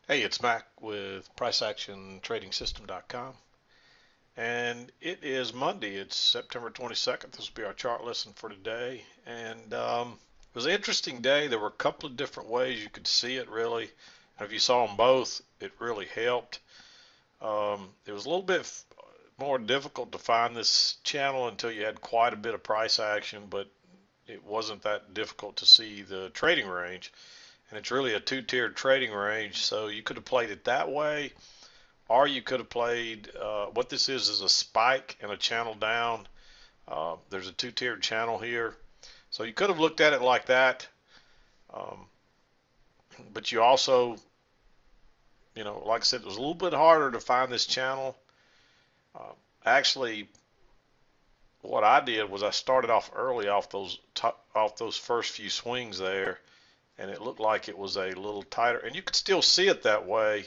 Hey, it's Mack with PriceActionTradingSystem.com, and it is Monday. It's September 22nd. This will be our chart lesson for today. And it was an interesting day. There were a couple of different ways you could see it, really. And if you saw them both, it really helped. It was a little bit more difficult to find this channel until you had quite a bit of price action, but it wasn't that difficult to see the trading range. And it's really a two-tiered trading range, so you could have played it that way, or you could have played what this is a spike and a channel down. There's a two-tiered channel here, so you could have looked at it like that. Um, but you also, like I said, it was a little bit harder to find this channel. Uh, Actually, what I did was I started off early off those first few swings there, and it looked like it was a little tighter, and you could still see it that way.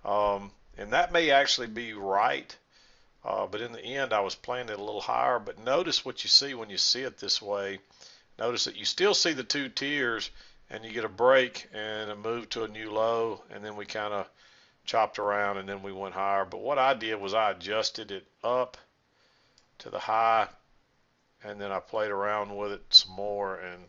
And that may actually be right, but in the end, I was playing it a little higher. But notice what you see when you see it this way. Notice that you still see the two tiers, and you get a break and a move to a new low, and then we kind of chopped around, and then we went higher. But what I did was I adjusted it up to the high, and then I played around with it some more, and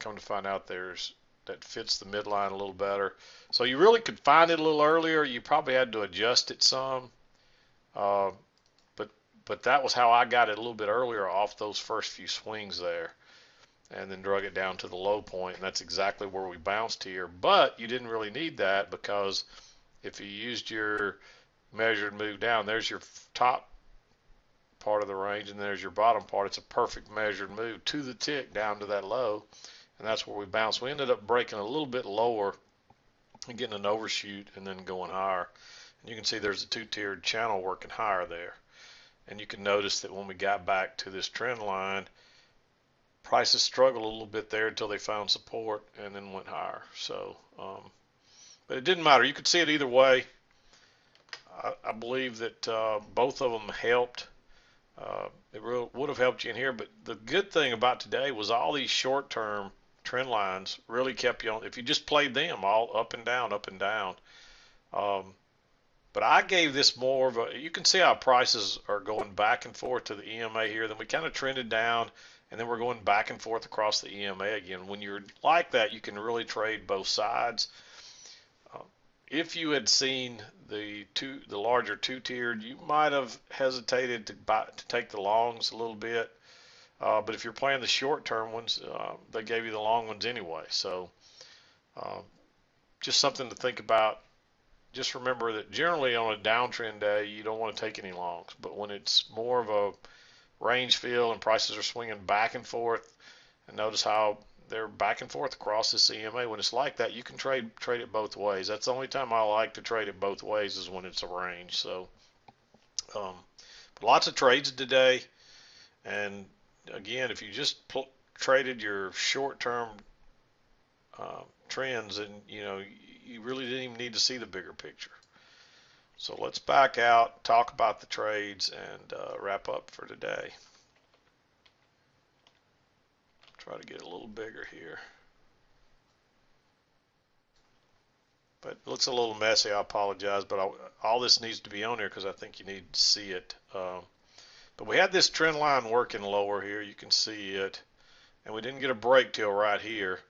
come to find out that fits the midline a little better. So you really could find it a little earlier. You probably had to adjust it some, uh, but that was how I got it a little bit earlier off those first few swings there, and then drug it down to the low point, and that's exactly where we bounced here. But you didn't really need that, because if you used your measured move down, there's your top part of the range, and there's your bottom part. It's a perfect measured move to the tick down to that low, and that's where we bounced. We ended up breaking a little bit lower and getting an overshoot and then going higher. And you can see there's a two-tiered channel working higher there. And you can notice that when we got back to this trend line, prices struggled a little bit there until they found support and then went higher. So, but it didn't matter. You could see it either way. I believe that both of them helped. It would have helped you in here, but the good thing about today was all these short-term trend lines really kept you on. If you just played them all up and down, up and down. Um, but I gave this more of a, you can see how prices are going back and forth to the EMA here. Then we kind of trended down, and then we're going back and forth across the EMA again. When you're like that, you can really trade both sides. Uh, if you had seen the larger two-tiered, you might have hesitated to take the longs a little bit. But if you're playing the short-term ones, they gave you the long ones anyway. So uh, just something to think about. Just remember that generally on a downtrend day, you don't want to take any longs. But when it's more of a range fill and prices are swinging back and forth, and notice how they're back and forth across this EMA. When it's like that, you can trade it both ways. That's the only time I like to trade it both ways, is when it's a range. So um, lots of trades today. And again, if you just traded your short-term trends, and you really didn't even need to see the bigger picture. So let's back out, talk about the trades, and wrap up for today. Try to get a little bigger here. But it looks a little messy. I apologize, but all this needs to be on here because I think you need to see it. But we had this trend line working lower here. You can see it. And we didn't get a break till right here.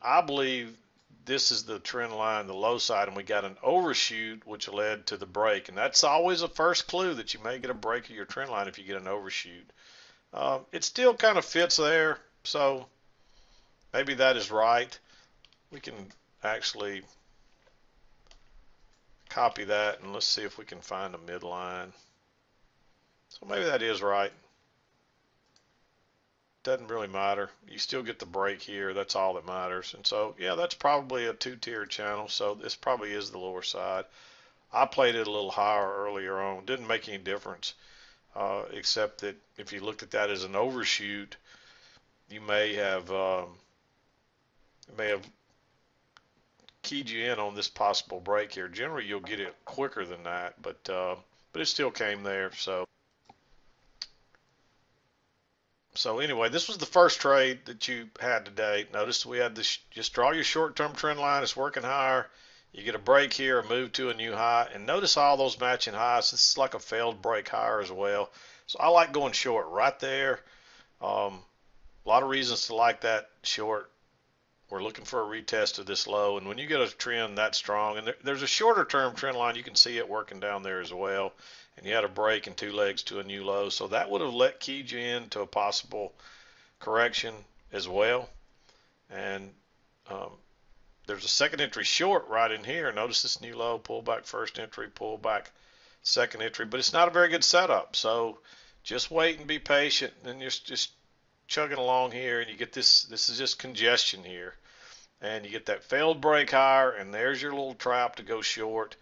I believe this is the trend line, the low side, and we got an overshoot, which led to the break. And that's always a first clue that you may get a break of your trend line if you get an overshoot. It still kind of fits there, so maybe that is right. We can actually copy that, and let's see if we can find a midline. So maybe that is right. Doesn't really matter. You still get the break here. That's all that matters. And so, yeah, that's probably a two-tier channel. So this probably is the lower side. I played it a little higher earlier on. Didn't make any difference, except that if you looked at that as an overshoot, you may have keyed you in on this possible break here. Generally, you'll get it quicker than that, but it still came there. So So anyway, this was the first trade that you had today. Notice we had this, just draw your short-term trend line. It's working higher. You get a break here, a move to a new high, and notice all those matching highs. This is like a failed break higher as well. So I like going short right there. A lot of reasons to like that short. We're looking for a retest of this low, and when you get a trend that strong, and there's a shorter term trend line, you can see it working down there as well, and you had a break and two legs to a new low, so that would have keyed you into a possible correction as well. And um, there's a second entry short right in here. Notice this new low, pull back first entry, pull back second entry, but it's not a very good setup, so just wait and be patient, and you're just chugging along here, and you get this is just congestion here, and you get that failed break higher, and there's your little trap to go short,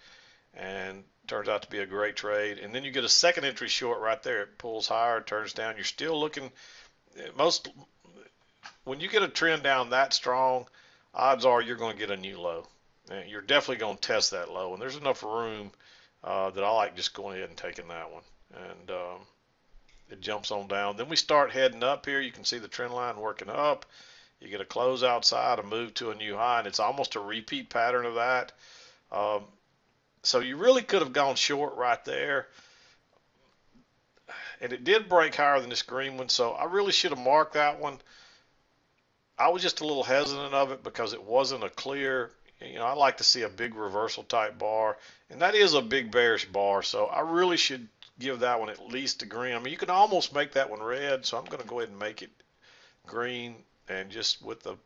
and turns out to be a great trade. And then you get a second entry short right there. It pulls higher, turns down. You're still looking, when you get a trend down that strong, odds are you're going to get a new low, and you're definitely going to test that low, and there's enough room that I like just going ahead and taking that one. And it jumps on down. Then we start heading up here. You can see the trend line working up. You get a close outside, a move to a new high, and it's almost a repeat pattern of that. So you really could have gone short right there. And it did break higher than this green one, so I really should have marked that one. I was just a little hesitant of it because it wasn't a clear, I like to see a big reversal type bar, and that is a big bearish bar, so I really should give that one at least a green. I mean, you can almost make that one red, so I'm going to go ahead and make it green, and just with the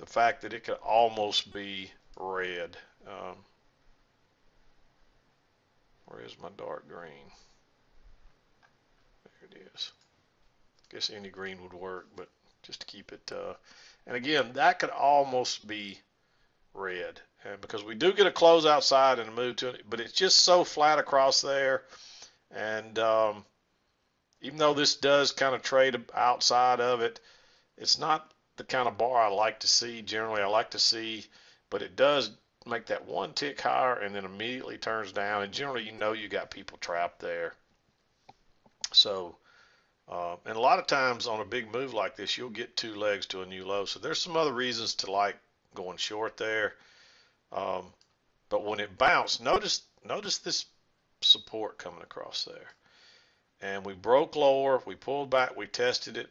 fact that it could almost be red. Where is my dark green? There it is. I guess any green would work, but just to keep it, and again, that could almost be red, and because we do get a close outside and a move to it, but it's just so flat across there. And even though this does kind of trade outside of it, it's not the kind of bar I like to see. Generally, I like to see, but it does make that one tick higher and then immediately turns down, and generally you got people trapped there. So and a lot of times on a big move like this, you'll get two legs to a new low. So there's some other reasons to like going short there. But when it bounced, notice this support coming across there. And we broke lower, we pulled back, we tested it.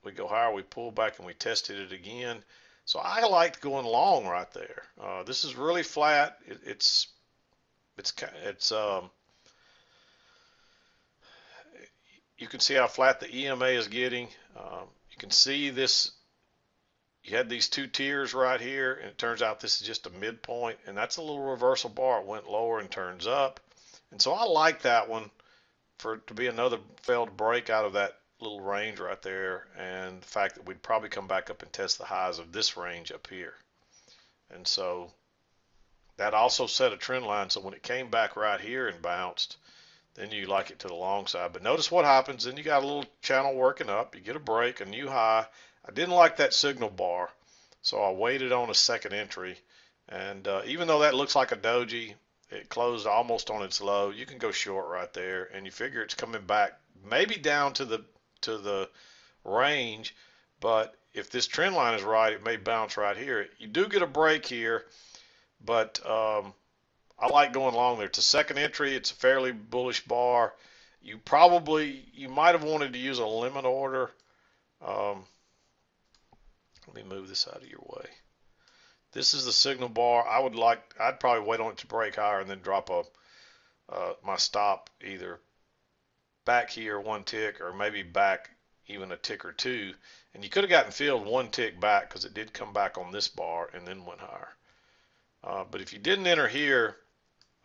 We go higher, we pull back, and we tested it again. So I liked going long right there. This is really flat. You can see how flat the EMA is getting. You can see this. You had these two tiers right here, and it turns out this is just a midpoint, and that's a little reversal bar. It went lower and turns up, and so I like that one for it to be another failed break out of that little range right there, and the fact that we'd probably come back up and test the highs of this range up here. And so that also set a trend line, so when it came back right here and bounced, then you like it to the long side. But notice what happens. Then you got a little channel working up. You get a break, a new high. I didn't like that signal bar, so I waited on a second entry. And even though that looks like a doji, it closed almost on its low. You can go short right there, and you figure it's coming back maybe down to the range. But if this trend line is right, it may bounce right here. You do get a break here, but I like going long there. It's a second entry. It's a fairly bullish bar. You might have wanted to use a limit order. Let me move this out of your way. This is the signal bar. I'd probably wait on it to break higher and then drop my stop either back here one tick or maybe back even a tick or two. And you could have gotten filled one tick back because it did come back on this bar and then went higher. But if you didn't enter here,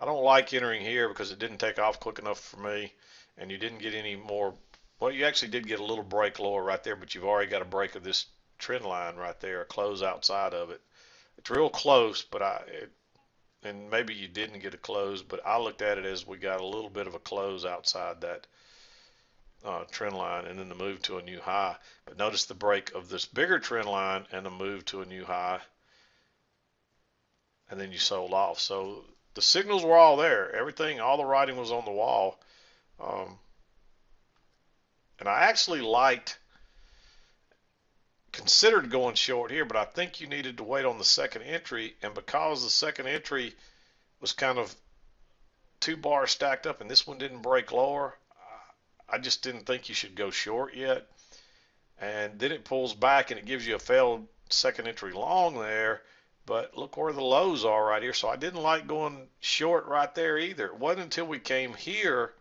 I don't like entering here because it didn't take off quick enough for me, and you didn't get any more. Well, you actually did get a little break lower right there, but you've already got a break of this trend line right there, a close outside of it. It's real close, but and maybe you didn't get a close, but I looked at it as we got a little bit of a close outside that trend line and then the move to a new high. But notice the break of this bigger trend line and the move to a new high, and then you sold off. So the signals were all there. Everything, all the writing was on the wall. And I actually considered going short here, but I think you needed to wait on the second entry. And because the second entry was kind of two bars stacked up and this one didn't break lower, I just didn't think you should go short yet. And then it pulls back and it gives you a failed second entry long there. But look where the lows are right here. So I didn't like going short right there either. It wasn't until we came here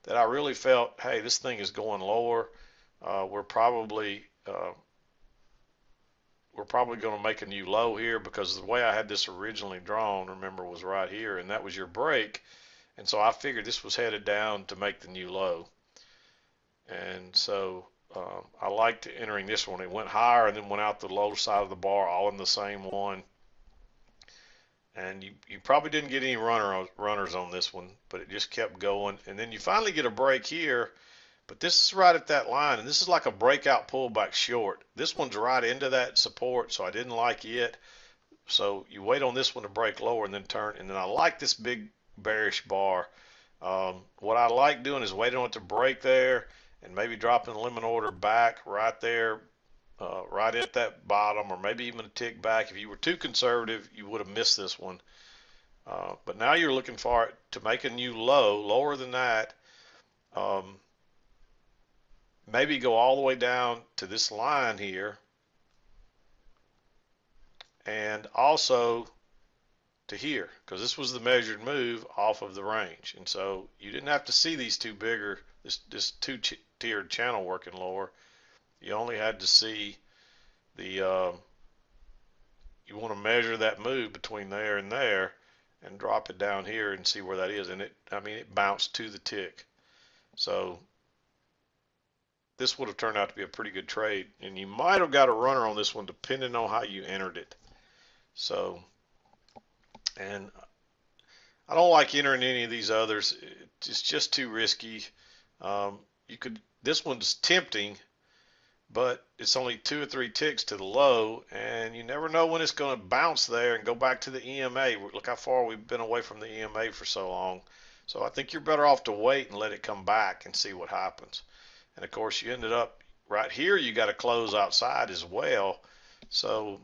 that I really felt, hey, this thing is going lower. We're probably going to make a new low here, because the way I had this originally drawn, remember, was right here, and that was your break. And so I figured this was headed down to make the new low. And so I liked entering this one. It went higher and then went out the low side of the bar, all in the same one. And you probably didn't get any runners on this one, but it just kept going. And then you finally get a break here, but this is right at that line, and this is like a breakout pullback short. This one's right into that support, so I didn't like it. So you wait on this one to break lower and then turn. And then I like this big bearish bar. What I like doing is waiting on it to break there and maybe dropping the limit order back right there, right at that bottom, or maybe even a tick back. If you were too conservative, you would have missed this one. But now you're looking for it to make a new low, lower than that. Maybe go all the way down to this line here, and also to here, because this was the measured move off of the range. And so you didn't have to see these two bigger, this two-tiered channel working lower. You only had to see the, you want to measure that move between there and there and drop it down here and see where that is. And it bounced to the tick. So this would have turned out to be a pretty good trade. And you might have got a runner on this one depending on how you entered it. So, and I don't like entering any of these others. It's just too risky. This one's tempting, but it's only 2 or 3 ticks to the low, and you never know when it's going to bounce there and go back to the EMA. Look how far we've been away from the EMA for so long. So I think you're better off to wait and let it come back and see what happens. And of course, you ended up right here. You got to close outside as well. So,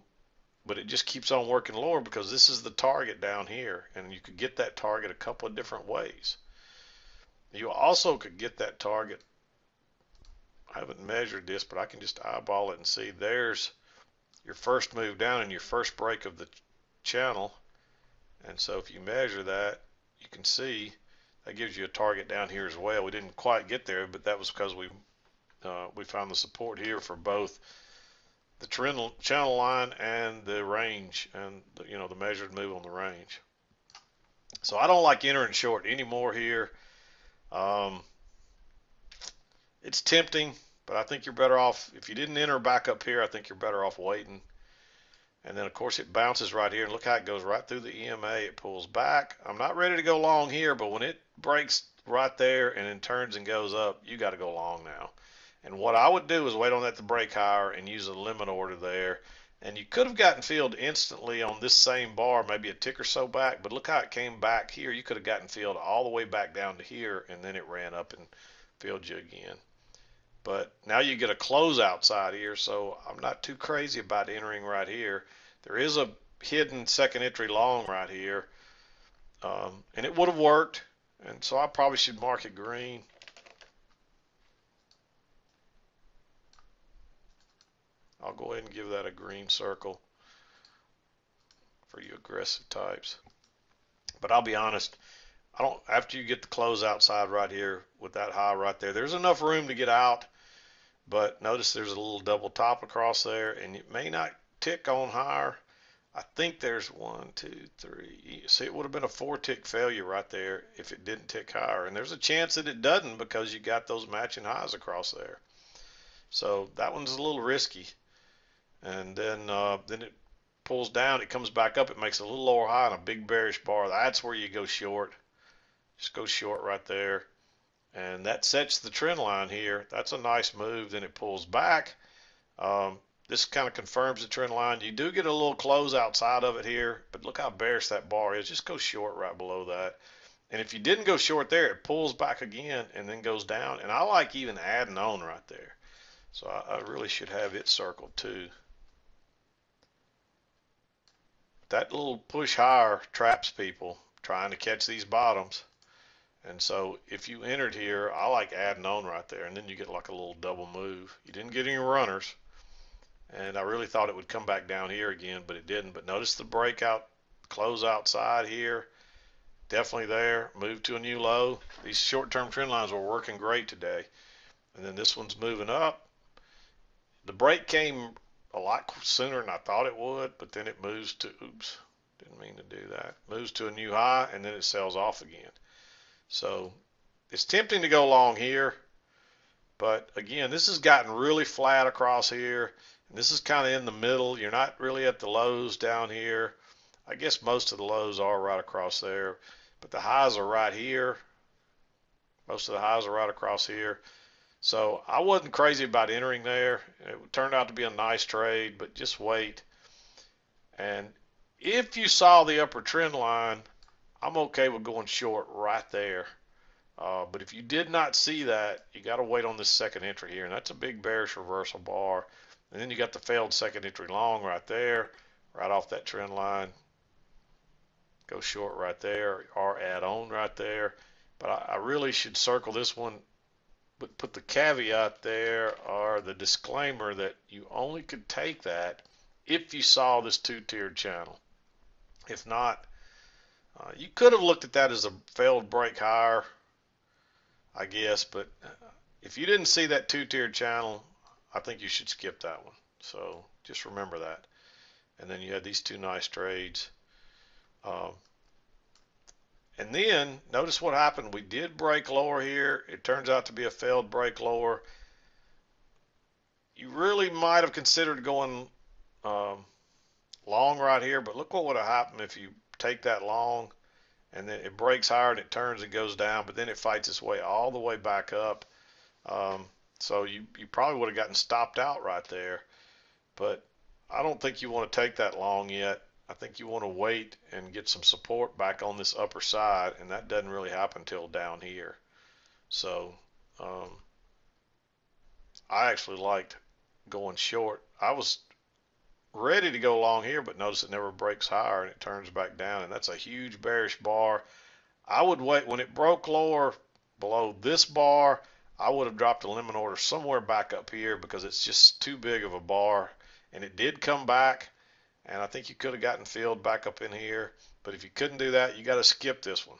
but it just keeps on working lower because this is the target down here, and you could get that target a couple of different ways. You also could get that target. I haven't measured this, but I can just eyeball it and see there's your first move down and your first break of the channel. And so if you measure that, you can see that gives you a target down here as well. We didn't quite get there, but that was because we found the support here for both the channel line and the range, and the measured move on the range. So I don't like entering short anymore here. It's tempting, but I think you're better off, if you didn't enter back up here, I think you're better off waiting. And then of course it bounces right here, and look how it goes right through the EMA. It pulls back. I'm not ready to go long here, but when it breaks right there and then turns and goes up, you got to go long now. And what I would do is wait on that to break higher and use a limit order there. And you could have gotten filled instantly on this same bar, maybe a tick or so back, but look how it came back here. You could have gotten filled all the way back down to here, and then it ran up and filled you again. But now you get a close outside here, so I'm not too crazy about entering right here. There is a hidden second entry long right here, and it would have worked, and so I probably should mark it green. I'll go ahead and give that a green circle for you aggressive types. But I'll be honest, after you get the close outside right here with that high right there, there's enough room to get out. But notice there's a little double top across there, and it may not tick on higher. I think there's 1, 2, 3. See, it would have been a 4-tick failure right there if it didn't tick higher. And there's a chance that it doesn't because you got those matching highs across there. So that one's a little risky. And then it pulls down, it comes back up, it makes a little lower high and a big bearish bar. That's where you go short. Just go short right there. And that sets the trend line here. That's a nice move. Then it pulls back. This kind of confirms the trend line. You do get a little close outside of it here, but look how bearish that bar is. Just go short right below that. And if you didn't go short there, it pulls back again and then goes down. And I like even adding on right there. So I really should have it circled too. That little push higher traps people trying to catch these bottoms. And so if you entered here, I like adding on right there. And then you get like a little double move. You didn't get any runners. And I really thought it would come back down here again, but it didn't. But notice the breakout, close outside here. Definitely there. Move to a new low. These short-term trend lines were working great today. And then this one's moving up. The break came a lot sooner than I thought it would, but then it moves to, oops, didn't mean to do that. Moves to a new high, and then it sells off again. So it's tempting to go long here, but again, this has gotten really flat across here. And this is kind of in the middle. You're not really at the lows down here. I guess most of the lows are right across there, but the highs are right here. Most of the highs are right across here. So I wasn't crazy about entering there. It turned out to be a nice trade, but just wait. And if you saw the upper trend line, I'm okay with going short right there. But if you did not see that, you got to wait on this second entry here. And that's a big bearish reversal bar. And then you got the failed second entry long right there, right off that trend line. Go short right there or add on right there. But I really should circle this one, but put the caveat there or the disclaimer that you only could take that if you saw this two-tiered channel. If not, you could have looked at that as a failed break higher, I guess, but if you didn't see that two-tiered channel, I think you should skip that one. So just remember that. And then you had these two nice trades. And then notice what happened. We did break lower here. It turns out to be a failed break lower. You really might have considered going long right here, but look what would have happened if you take that long and then it breaks higher and it turns and goes down, but then it fights its way all the way back up. So you probably would have gotten stopped out right there, but I don't think you want to take that long yet. I think you want to wait and get some support back on this upper side, and that doesn't really happen until down here. So I actually liked going short. I was ready to go long here, but notice it never breaks higher and it turns back down, and that's a huge bearish bar. I would wait. When it broke lower below this bar, I would have dropped a limit order somewhere back up here because it's just too big of a bar. And it did come back, and I think you could have gotten filled back up in here. But if you couldn't do that, you got to skip this one.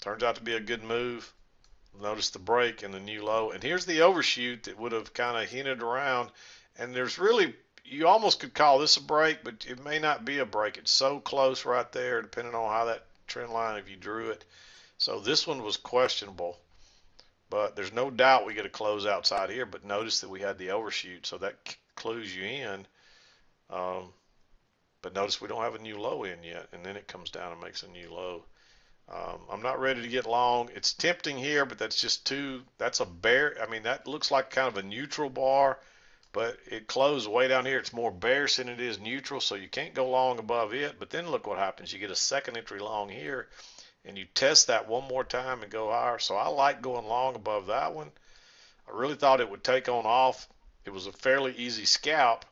Turns out to be a good move. Notice the break and the new low. And here's the overshoot that would have kind of hinted around. And there's really, you almost could call this a break, but it may not be a break. It's so close right there, depending on how that trend line, if you drew it. So this one was questionable. But there's no doubt we get a close outside here. But notice that we had the overshoot, so that clues you in. But notice we don't have a new low in yet, and then it comes down and makes a new low. I'm not ready to get long. It's tempting here, but that's just that's a bear. I mean, that looks like kind of a neutral bar, but it closed way down here. It's more bearish than it is neutral, so you can't go long above it. But then look what happens. You get a second entry long here, and you test that one more time and go higher. So I like going long above that one. I really thought it would take on off. It was a fairly easy scalp,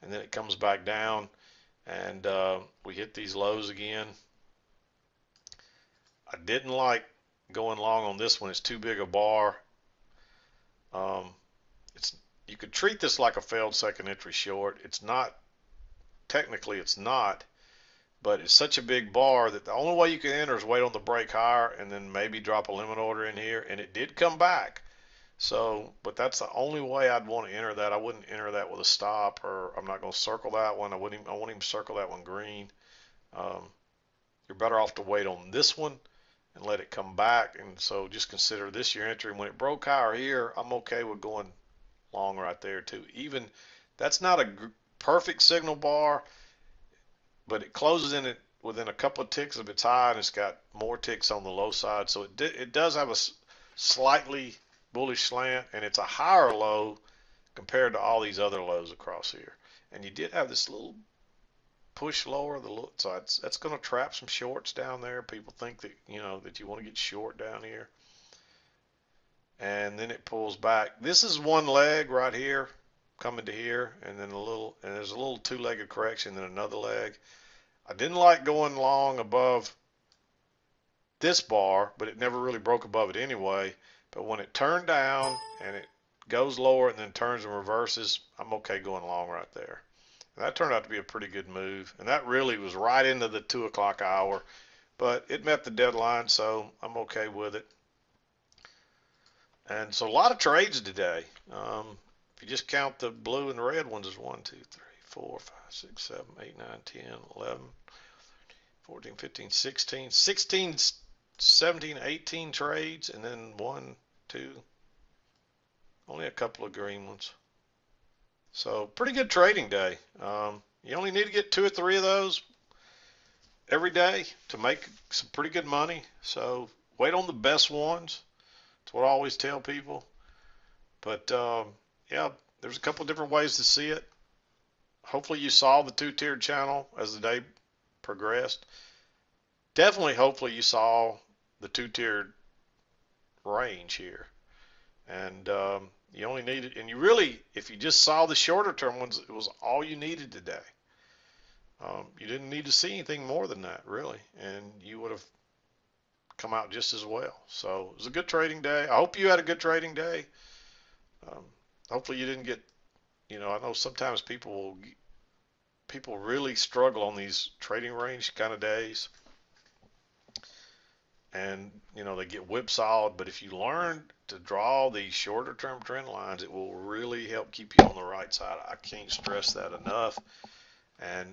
and then it comes back down, and we hit these lows again. I didn't like going long on this one. It's too big a bar. You could treat this like a failed second entry short. It's not, technically it's not, but it's such a big bar that the only way you can enter is wait on the break higher and then maybe drop a limit order in here, and it did come back. So, but that's the only way I'd want to enter that. I wouldn't enter that with a stop, or I'm not going to circle that one. I won't even circle that one green. You're better off to wait on this one and let it come back. And so just consider this your entry. When it broke higher here, I'm okay with going long right there too. Even that's not a perfect signal bar, but it closes in it within a couple of ticks of its high, and it's got more ticks on the low side. So it does have a slightly bullish slant, and it's a higher low compared to all these other lows across here. And you did have this little push lower. So that's going to trap some shorts down there. People think that, that you want to get short down here. And then it pulls back. This is one leg right here coming to here, and then there's a little two-legged correction, then another leg. I didn't like going long above this bar, but it never really broke above it anyway. But when it turned down and it goes lower and then turns and reverses, I'm okay going long right there. And that turned out to be a pretty good move. And that really was right into the 2 o'clock hour, but it met the deadline, so I'm okay with it. And so a lot of trades today. If you just count the blue and the red ones, there's 1, 2, 3, 4, 5, 6, 7, 8, 9, 10, 11, 14, 15, 16, 17, 18 trades, and then 1, 2, only a couple of green ones. So pretty good trading day. You only need to get 2 or 3 of those every day to make some pretty good money. So wait on the best ones. That's what I always tell people. But yeah, there's a couple of different ways to see it. Hopefully you saw the 2-tiered channel as the day progressed. Definitely, hopefully you saw the 2-tiered range here. And you only needed, and you really, if you just saw the shorter term ones, it was all you needed today. You didn't need to see anything more than that, really, and you would have come out just as well. So it was a good trading day. I hope you had a good trading day. Hopefully you didn't get, I know sometimes people really struggle on these trading range kind of days, and they get whipsawed. But if you learn to draw these shorter term trend lines, it will really help keep you on the right side. I can't stress that enough. And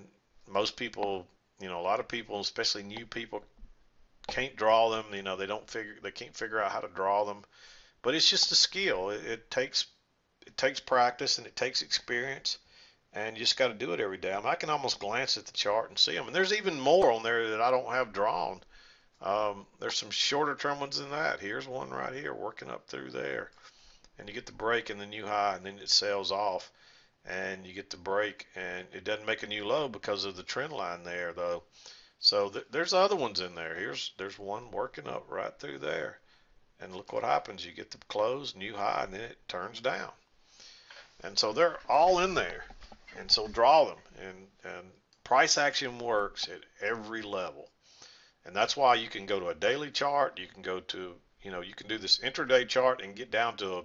most people, a lot of people, especially new people, can't draw them. They can't figure out how to draw them. But it's just a skill. It takes practice and it takes experience, and you just got to do it every day. I can almost glance at the chart and see them. And there's even more on there that I don't have drawn. There's some shorter term ones than that. Here's one right here working up through there, and you get the break and the new high, and then it sells off, and you get the break, and it doesn't make a new low because of the trend line there though. So there's other ones in there. There's one working up right through there, and look what happens. You get the close, new high, and then it turns down. And so they're all in there, and so draw them. And price action works at every level. And that's why you can go to a daily chart. You can go to, you can do this intraday chart and get down to,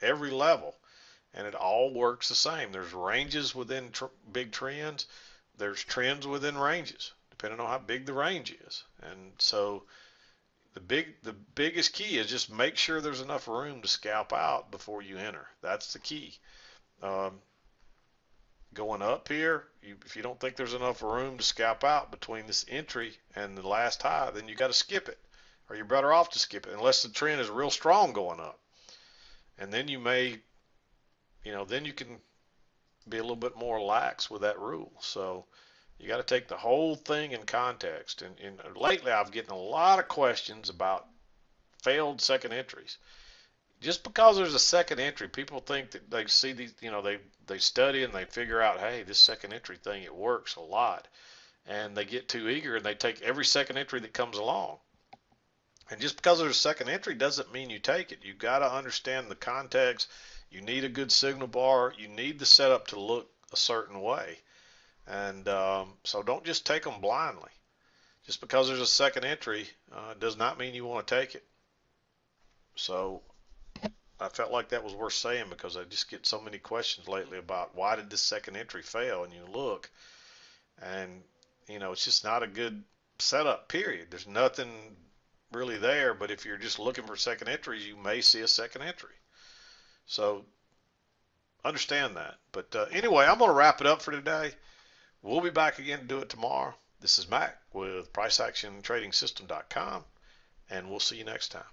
every level. And it all works the same. There's ranges within big trends. There's trends within ranges, depending on how big the range is. And so the biggest key is just make sure there's enough room to scalp out before you enter. That's the key. Going up here, if you don't think there's enough room to scalp out between this entry and the last high, then you got to skip it, or you're better off to skip it unless the trend is real strong going up. And then you may, then you can be a little bit more lax with that rule. So you got to take the whole thing in context. And lately I've gotten a lot of questions about failed second entries. Just because there's a second entry, people think that they see these, they study and they figure out, hey, this second entry thing, it works a lot. And they get too eager and they take every second entry that comes along. And just because there's a second entry doesn't mean you take it. You've got to understand the context. You need a good signal bar. You need the setup to look a certain way. And so don't just take them blindly. Just because there's a second entry does not mean you want to take it. So I felt like that was worth saying because I just get so many questions lately about why did this second entry fail, and you look and it's just not a good setup, period. There's nothing really there, but if you're just looking for second entries, you may see a second entry. So understand that. But anyway, I'm going to wrap it up for today. We'll be back again to do it tomorrow. This is Mack with PriceActionTradingSystem.com, and we'll see you next time.